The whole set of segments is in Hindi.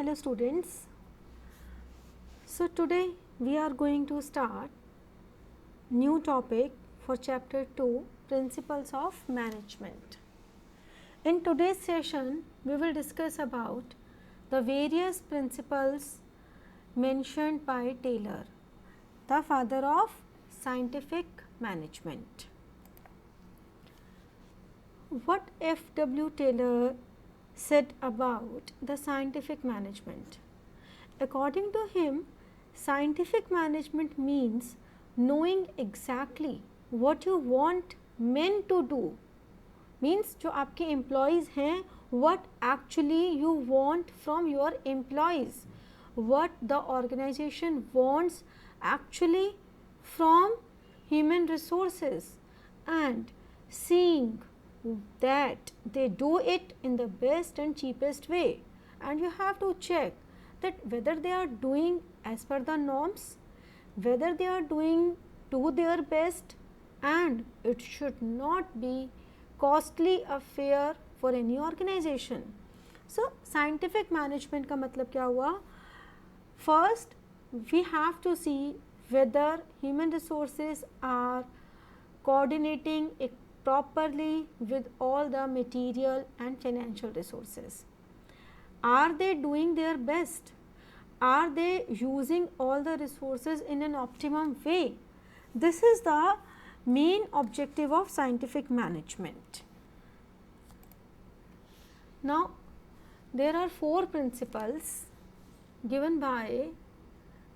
Hello students. So today we are going to start new topic for chapter 2, Principles of Management. In today's session we will discuss about the various principles mentioned by Taylor, the father of scientific management. What F.W. Taylor said about the scientific management? According to him, scientific management means knowing exactly what you want men to do. Means जो आपके employees हैं, what actually you want from your employees, what the organization wants actually from human resources, and seeing that they do it in the best and cheapest way, and you have to check that whether they are doing as per the norms, whether they are doing to their best, and it should not be costly affair for any organization. So scientific management का मतलब क्या हुआ? First we have to see whether human resources are coordinating properly with all the material and financial resources. Are they doing their best? Are they using all the resources in an optimum way? This is the main objective of scientific management. Now, there are 4 principles given by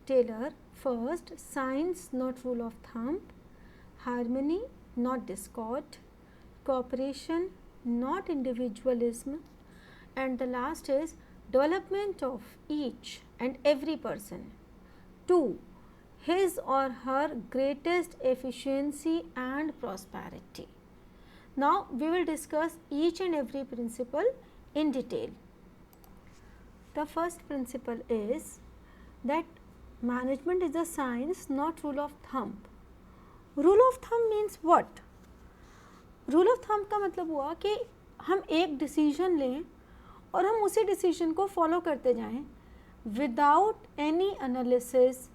Taylor. First, science not rule of thumb, harmony not discord, cooperation not individualism, and the last is development of each and every person to his or her greatest efficiency and prosperity. Now we will discuss each and every principle in detail. The first principle is that management is a science not rule of thumb. Rule of thumb means what? Rule of thumb का मतलब हुआ कि हम एक डिसीजन लें और हम उसी डिसीजन को फॉलो करते जाएं without any analysis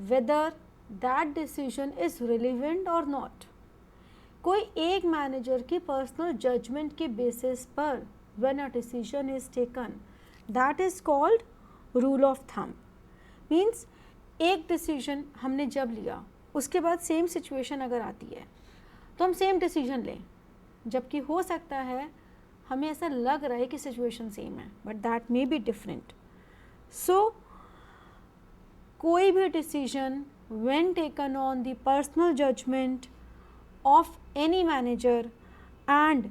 whether that decision is relevant और नॉट. कोई एक मैनेजर की पर्सनल जजमेंट के बेसिस पर when a decision is taken, that is called rule of thumb. Means एक डिसीजन हमने जब लिया, उसके बाद सेम सिचुएशन अगर आती है तो हम सेम डिसीजन लें, जबकि हो सकता है हमें ऐसा लग रहा है कि सिचुएशन सेम है, but that may be different. So कोई भी decision when taken on the personal judgement of any manager and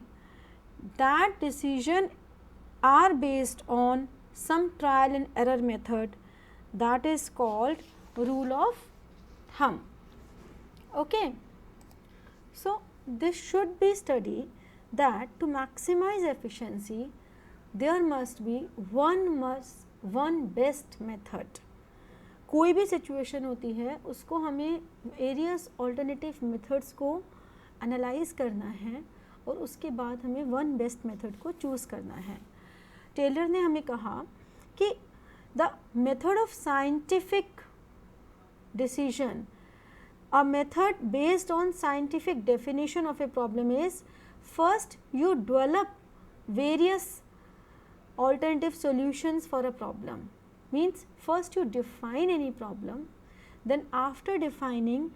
that decision are based on some trial and error method, that is called rule of thumb. Okay. So this should be studied that to maximize efficiency there must be one best method. कोई भी सिचुएशन होती है उसको हमें वेरियस ऑल्टरनेटिव मेथड्स को एनालाइज करना है और उसके बाद हमें वन बेस्ट मेथड को चूज़ करना है. टेलर ने हमें कहा कि the method of scientific decision, a method based on scientific definition of a problem is, first you develop various alternative solutions for a problem. Means first you define any problem, then after defining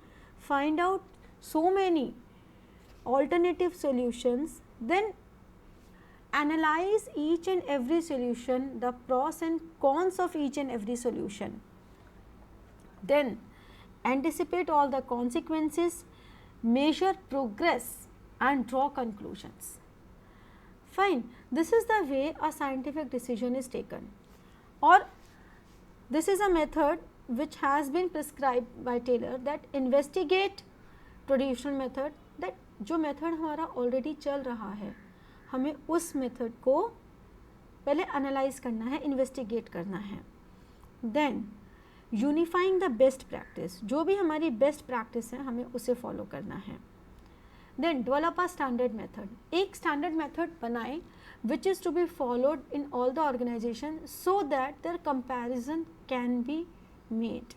find out so many alternative solutions, then analyze each and every solution, the pros and cons of each and every solution, then anticipate all the consequences, measure progress and draw conclusions. Fine, this is the way a scientific decision is taken, or this is a method which has been prescribed by Taylor, that investigate traditional method, that जो method हमारा already चल रहा है हमें उस method को पहले analyze करना है, investigate करना है. Then unifying the best practice, जो भी हमारी बेस्ट प्रैक्टिस है हमें उसे फॉलो करना है. Then develop a standard method, एक स्टैंडर्ड मेथड बनाएं which is to be followed in all the organization so that their comparison can be made.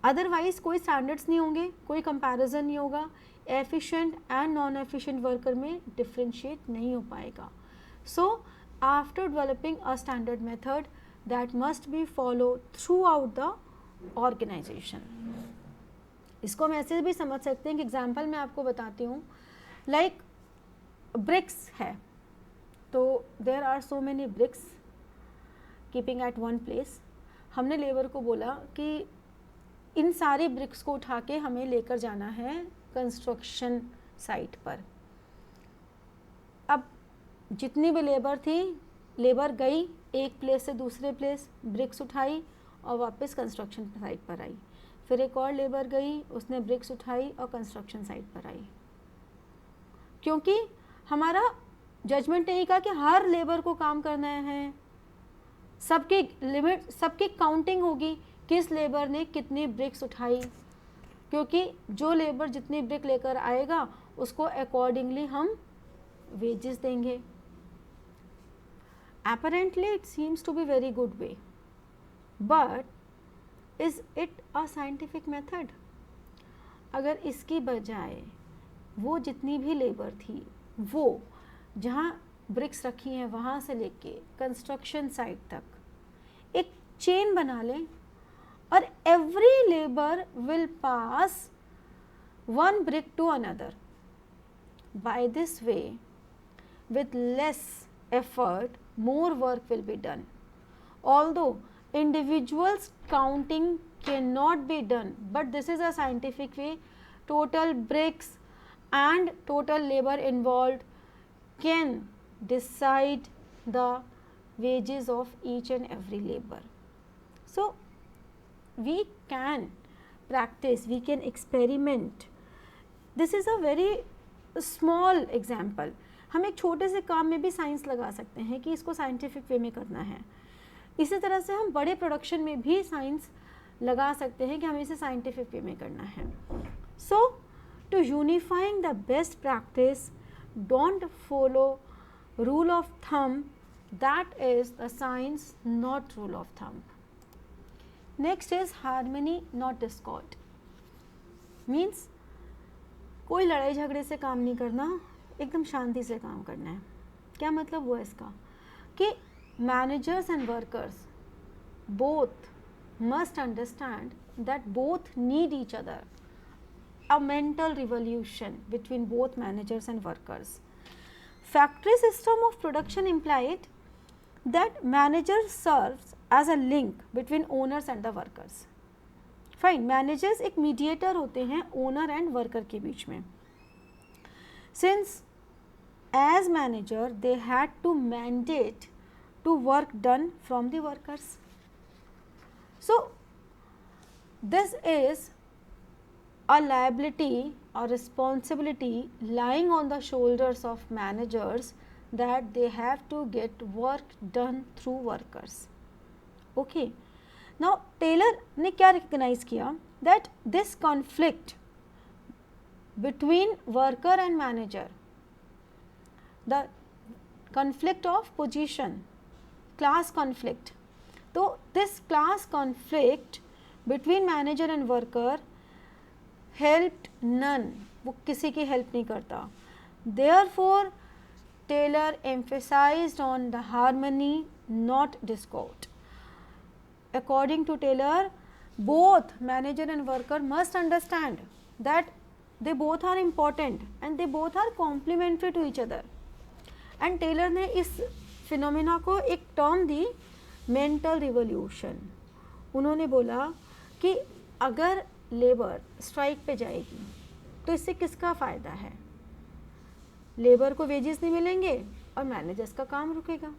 Otherwise कोई स्टैंडर्ड्स नहीं होंगे, कोई कंपैरिजन नहीं होगा, efficient and non efficient worker में डिफ्रेंशिएट नहीं हो पाएगा. So after developing a standard method that must be follow throughout the organisation. इसको हम ऐसे भी समझ सकते हैं कि एग्जाम्पल मैं आपको बताती हूँ, लाइक ब्रिक्स है, तो there are so many bricks keeping at one place. हमने लेबर को बोला कि इन सारे ब्रिक्स को उठा के हमें लेकर जाना है कंस्ट्रक्शन साइट पर. अब जितनी भी लेबर थी, लेबर गई एक प्लेस से दूसरे प्लेस, ब्रिक्स उठाई और वापस कंस्ट्रक्शन साइट पर आई. फिर एक और लेबर गई, उसने ब्रिक्स उठाई और कंस्ट्रक्शन साइट पर आई. क्योंकि हमारा जजमेंट यही कहा कि हर लेबर को काम करना है, सबके लिमिट, सबकी काउंटिंग होगी किस लेबर ने कितनी ब्रिक्स उठाई, क्योंकि जो लेबर जितनी ब्रिक लेकर आएगा उसको अकॉर्डिंगली हम वेजेस देंगे. Apparently it seems to be very good way, but is it a scientific method? अगर इसकी बजाय वो जितनी भी लेबर थी वो जहाँ ब्रिक्स रखी हैं वहाँ से लेके कंस्ट्रक्शन साइट तक एक चेन बना लें और every labour will pass one brick to another. By this way with less effort more work will be done. Although individuals counting cannot be done, but this is a scientific way. Total bricks and total labor involved can decide the wages of each and every labor. So we can practice, we can experiment. This is a very small example. हम एक छोटे से काम में भी साइंस लगा सकते हैं कि इसको साइंटिफिक वे में करना है. इसी तरह से हम बड़े प्रोडक्शन में भी साइंस लगा सकते हैं कि हमें इसे साइंटिफिक वे में करना है. So to unifying the best practice, don't follow rule of thumb, that is the science not rule of thumb. Next is harmony not discord. Means कोई लड़ाई झगड़े से काम नहीं करना, एकदम शांति से काम करना है. क्या मतलब हुआ इसका कि managers and workers both must understand that both need each other. A mental revolution between both managers and workers. Factory system of production implied that manager serves as a link between owners and the workers. Fine, managers एक मीडिएटर होते हैं ओनर एंड वर्कर के बीच में. Since as manager they had to mandate to work done from the workers. So this is a liability or responsibility lying on the shoulders of managers that they have to get work done through workers. Okay, now Taylor ने क्या recognize किया that this conflict between worker and manager, the conflict of position, class conflict. तो this class conflict between manager and worker helped none, वो किसी की help नहीं करता. Therefore Taylor emphasized on the harmony not discord. According to Taylor, both manager and worker must understand that they both are important and they both are complementary to each other. And Taylor ने इस फिनोमिना को एक टर्म दी, मेंटल रिवोल्यूशन. उन्होंने बोला कि अगर लेबर स्ट्राइक पे जाएगी तो इससे किसका फ़ायदा है? लेबर को वेजेस नहीं मिलेंगे और मैनेजर्स का काम रुकेगा.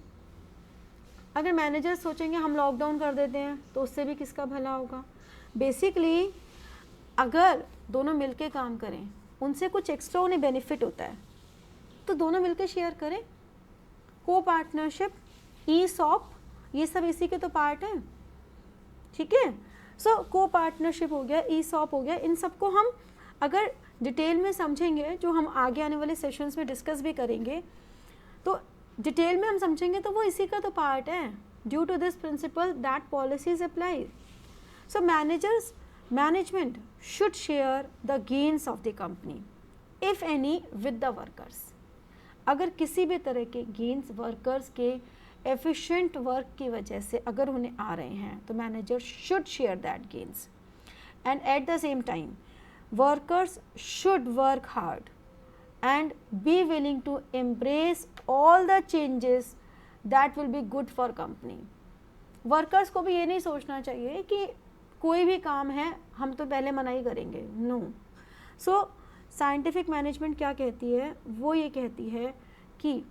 अगर मैनेजर्स सोचेंगे हम लॉकडाउन कर देते हैं तो उससे भी किसका भला होगा? बेसिकली अगर दोनों मिलके काम करें, उनसे कुछ एक्स्ट्रा उन्हें बेनिफिट होता है तो दोनों मिलके शेयर करें. को पार्टनरशिप, ई-सॉप, ये सब इसी के तो पार्ट हैं. ठीक है. सो को पार्टनरशिप हो गया, ई-सॉप हो गया, इन सबको हम अगर डिटेल में समझेंगे, जो हम आगे आने वाले सेशंस में डिस्कस भी करेंगे, तो डिटेल में हम समझेंगे तो वो इसी का तो पार्ट है. Due to this principle that policies apply. So management should share the gains of the company if any with the workers. अगर किसी भी तरह के गेन्स वर्कर्स के एफिशिएंट वर्क की वजह से अगर उन्हें आ रहे हैं तो manager should share that gains. And at the same time workers should work hard and be willing to embrace all the changes that will be good for company. Workers को भी ये नहीं सोचना चाहिए कि कोई भी काम है हम तो पहले मना ही करेंगे. नो. सो साइंटिफिक मैनेजमेंट क्या कहती है, वो ये कहती है कि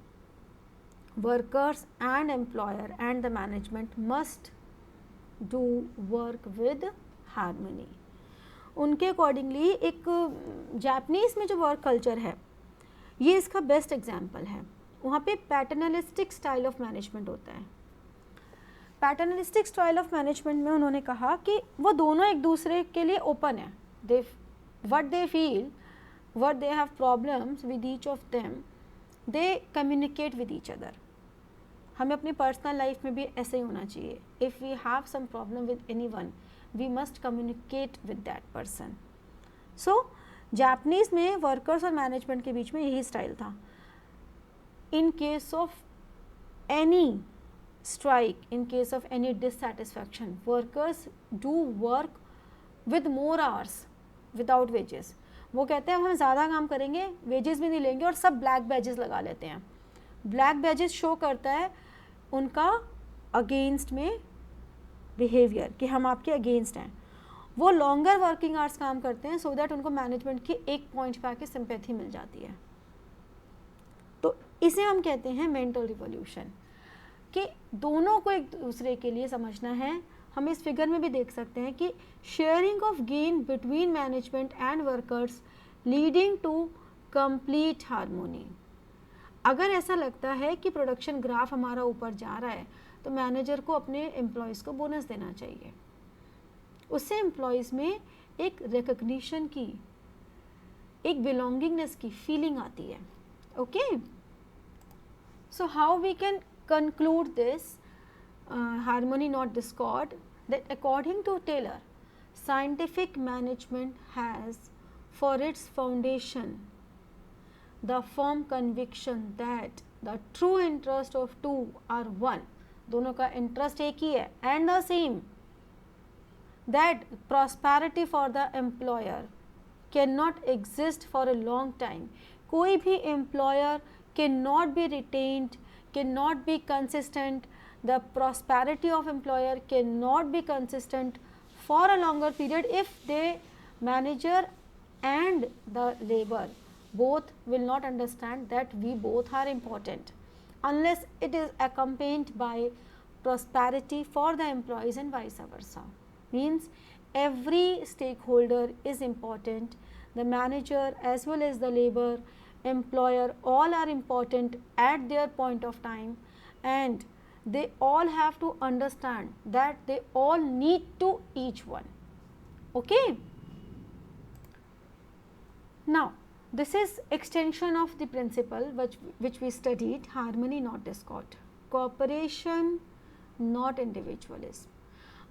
workers and employer and the management must do work with harmony. उनके अकॉर्डिंगली एक जापानीज़ में जो वर्क कल्चर है ये इसका बेस्ट एग्जाम्पल है. वहाँ पे पैटर्नलिस्टिक स्टाइल ऑफ मैनेजमेंट होता है. पैटर्नलिस्टिक स्टाइल ऑफ मैनेजमेंट में उन्होंने कहा कि वो दोनों एक दूसरे के लिए ओपन है. They what they feel, what they have problems with each of them, they communicate with each other. हमें अपनी पर्सनल लाइफ में भी ऐसे ही होना चाहिए. If we have some problem with any one we must communicate with that person. So Japanese में वर्कर्स और मैनेजमेंट के बीच में यही स्टाइल था. In case of any strike, in case of any dissatisfaction, workers do work with more hours without wages. वो कहते हैं हम ज़्यादा काम करेंगे, वेजेस भी नहीं लेंगे, और सब ब्लैक बैजेस लगा लेते हैं. ब्लैक बैजेस शो करता है उनका अगेंस्ट में बिहेवियर कि हम आपके अगेंस्ट हैं. वो लॉन्गर वर्किंग आवर्स काम करते हैं सो दैट उनको मैनेजमेंट की एक पॉइंट पे आके सिंपैथी मिल जाती है. तो इसे हम कहते हैं मेंटल रिवॉल्यूशन, कि दोनों को एक दूसरे के लिए समझना है. हम इस फिगर में भी देख सकते हैं कि sharing of gain between management and workers leading to complete harmony. अगर ऐसा लगता है कि प्रोडक्शन ग्राफ हमारा ऊपर जा रहा है तो मैनेजर को अपने एम्प्लॉयज़ को बोनस देना चाहिए. उससे एम्प्लॉयज़ में एक रिकग्निशन की, एक बिलोंगिंगनेस की फीलिंग आती है. Okay. So how we can conclude this harmony not discord, that according to Taylor, scientific management has for its foundation the firm conviction that the true interest of two are one. दोनों का इंटरेस्ट एक ही है and the same, that prosperity for the employer cannot exist for a long time. कोई भी employer cannot be retained, cannot be consistent. The prosperity of employer cannot be consistent for a longer period if the manager and the labor both will not understand that we both are important, unless it is accompanied by prosperity for the employees and vice versa. Means every stakeholder is important. The manager as well as the labor, employer, all are important at their point of time, and they all have to understand that they all need to each one. Okay. Now this is extension of the principle which we studied, harmony not discord, cooperation not individualism.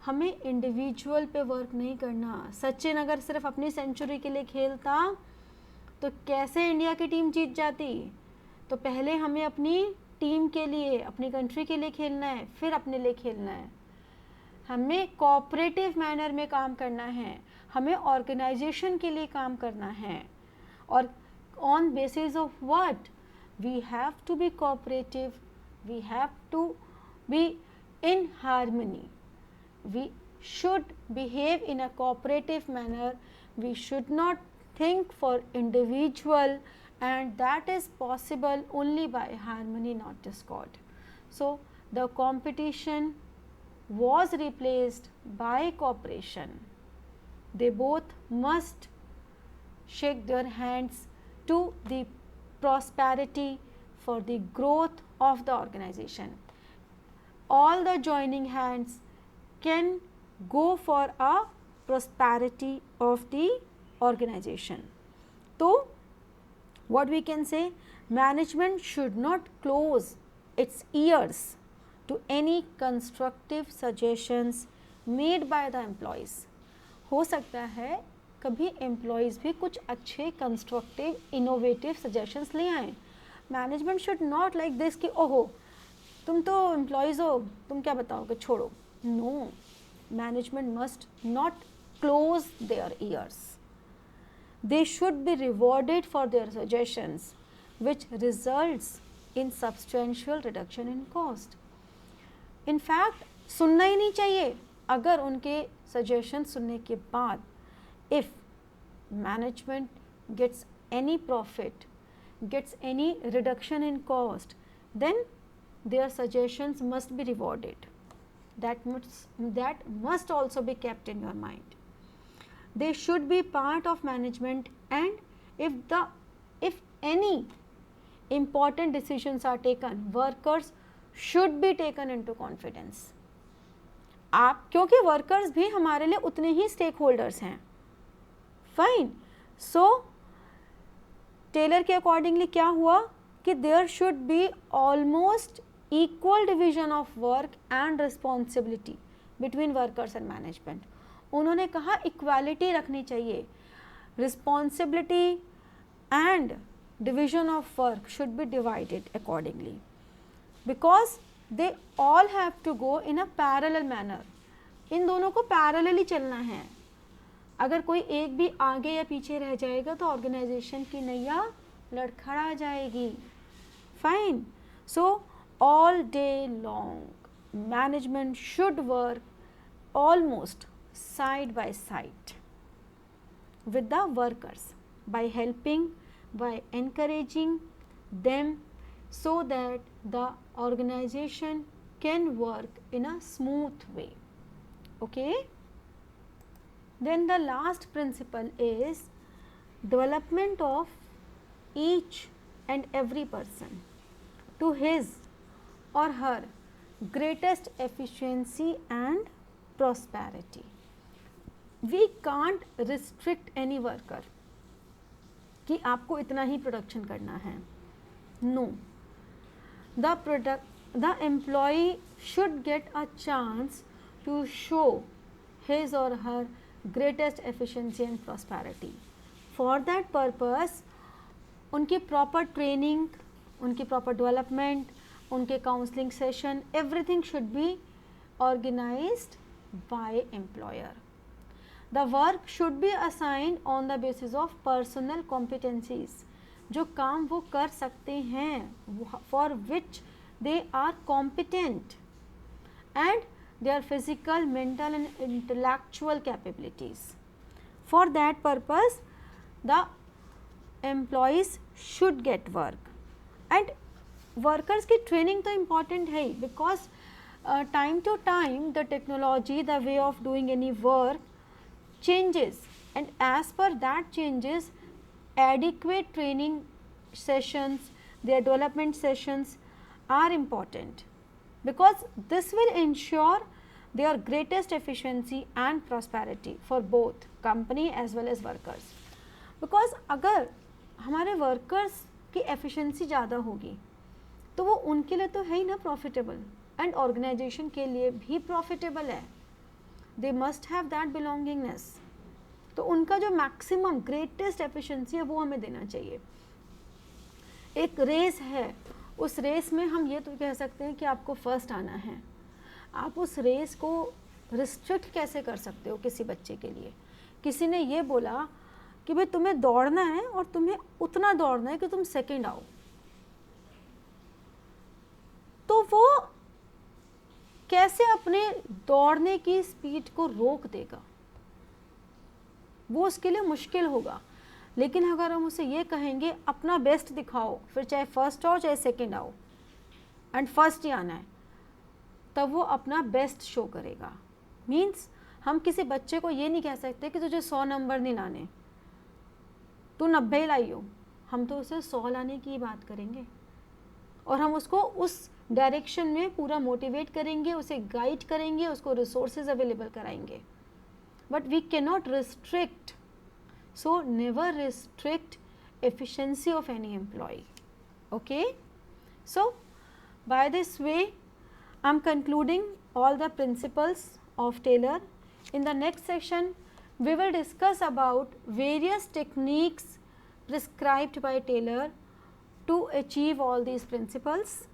हमें इंडिविजुअल पे वर्क नहीं करना. सचिन अगर सिर्फ अपनी सेंचुरी के लिए खेलता तो कैसे इंडिया की टीम जीत जाती. तो पहले हमें अपनी टीम के लिए, अपनी कंट्री के लिए खेलना है, फिर अपने लिए खेलना है. हमें कोऑपरेटिव मैनर में काम करना है, हमें ऑर्गेनाइजेशन के लिए काम करना है. और on basis of what we have to be cooperative, we have to be in harmony, we should behave in a cooperative manner, we should not think for individual, and that is possible only by harmony not discord. So the competition was replaced by cooperation. They both must shake their hands to the prosperity for the growth of the organization. All the joining hands can go for a prosperity of the organization. तो what we can say, management should not close its ears to any constructive suggestions made by the employees. हो सकता है कभी एम्प्लॉयज़ भी कुछ अच्छे कंस्ट्रक्टिव इनोवेटिव सजेशंस ले आएँ. Management should not like this कि ओहो तुम तो एम्प्लॉयज़ हो, तुम क्या बताओगे, छोड़ो. No, management must not close their ears. They should be rewarded for their suggestions, which results in substantial reduction in cost. In fact, सुनना ही नहीं चाहिए. अगर उनके सजेशन सुनने के बाद if management gets any profit, gets any reduction in cost, then their suggestions must be rewarded. That must also be kept in your mind. They should be part of management, and if any important decisions are taken, workers should be taken into confidence. आप क्योंकि वर्कर्स भी हमारे लिए उतने ही स्टेक होल्डर्स हैं. फाइन. सो टेलर के अकॉर्डिंगली क्या हुआ कि there should be almost equal division of work and responsibility between workers and management. उन्होंने कहा इक्वालिटी रखनी चाहिए. Responsibility and division of work should be divided accordingly because they all have to go in a parallel manner. इन दोनों को पैरेलली चलना है. अगर कोई एक भी आगे या पीछे रह जाएगा तो ऑर्गेनाइजेशन की नैया लड़खड़ा जाएगी. Fine. So all day long management should work almost side by side with the workers by helping, by encouraging them so that the organization can work in a smooth way. Okay. Then the last principle is development of each and every person to his or her greatest efficiency and prosperity. We can't restrict any worker कि आपको इतना ही प्रोडक्शन करना है. No, the employee should get a chance to show his or her greatest efficiency and prosperity. For that purpose, उनकी proper training, उनकी proper development, उनके counseling session, everything should be organized by employer. The work should be assigned on the basis of personal competencies. जो काम वो कर सकते हैं, for which they are competent, and their physical, mental and intellectual capabilities. For that purpose, the employees should get work. And workers की training तो important है because time to time the technology, the way of doing any work changes, and as per that changes, adequate training sessions, their development sessions are important because this will ensure their greatest efficiency and prosperity for both company as well as workers. Because अगर हमारे workers की efficiency ज़्यादा होगी तो वो उनके लिए तो है ही ना profitable, and organization के लिए भी profitable है. They must have that belongingness. तो उनका जो मैक्सिमम ग्रेटेस्ट एफिशिएंसी है वो हमें देना चाहिए. एक रेस है, उस रेस में हम ये तो कह सकते हैं कि आपको फर्स्ट आना है. आप उस रेस को रिस्ट्रिक्ट कैसे कर सकते हो किसी बच्चे के लिए? किसी ने ये बोला कि भाई तुम्हें दौड़ना है और तुम्हें उतना दौड़ना है कि तुम सेकंड आओ, तो वो कैसे अपने दौड़ने की स्पीड को रोक देगा? वो उसके लिए मुश्किल होगा. लेकिन अगर हम उसे ये कहेंगे अपना बेस्ट दिखाओ, फिर चाहे फर्स्ट आओ चाहे सेकंड आओ, एंड फर्स्ट ही आना है, तब वो अपना बेस्ट शो करेगा. मीन्स हम किसी बच्चे को ये नहीं कह सकते कि तुझे 100 नंबर नहीं लाने, तू 90 लाई हो. हम तो उसे 100 लाने की बात करेंगे और हम उसको उस डायरेक्शन में पूरा मोटिवेट करेंगे, उसे गाइड करेंगे, उसको रिसोर्सेज अवेलेबल कराएंगे. But we can not restrict. So never restrict efficiency of any employee. Okay. So, by this way I am concluding all the principles of Taylor. In the next session we will discuss about various techniques prescribed by Taylor to achieve all these principles.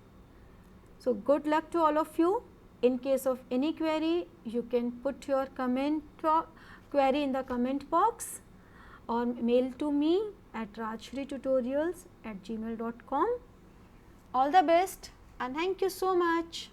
So, good luck to all of you. In case of any query, you can put your query in the comment box or mail to me at rajshreetutorials@gmail.com. All the best and thank you so much.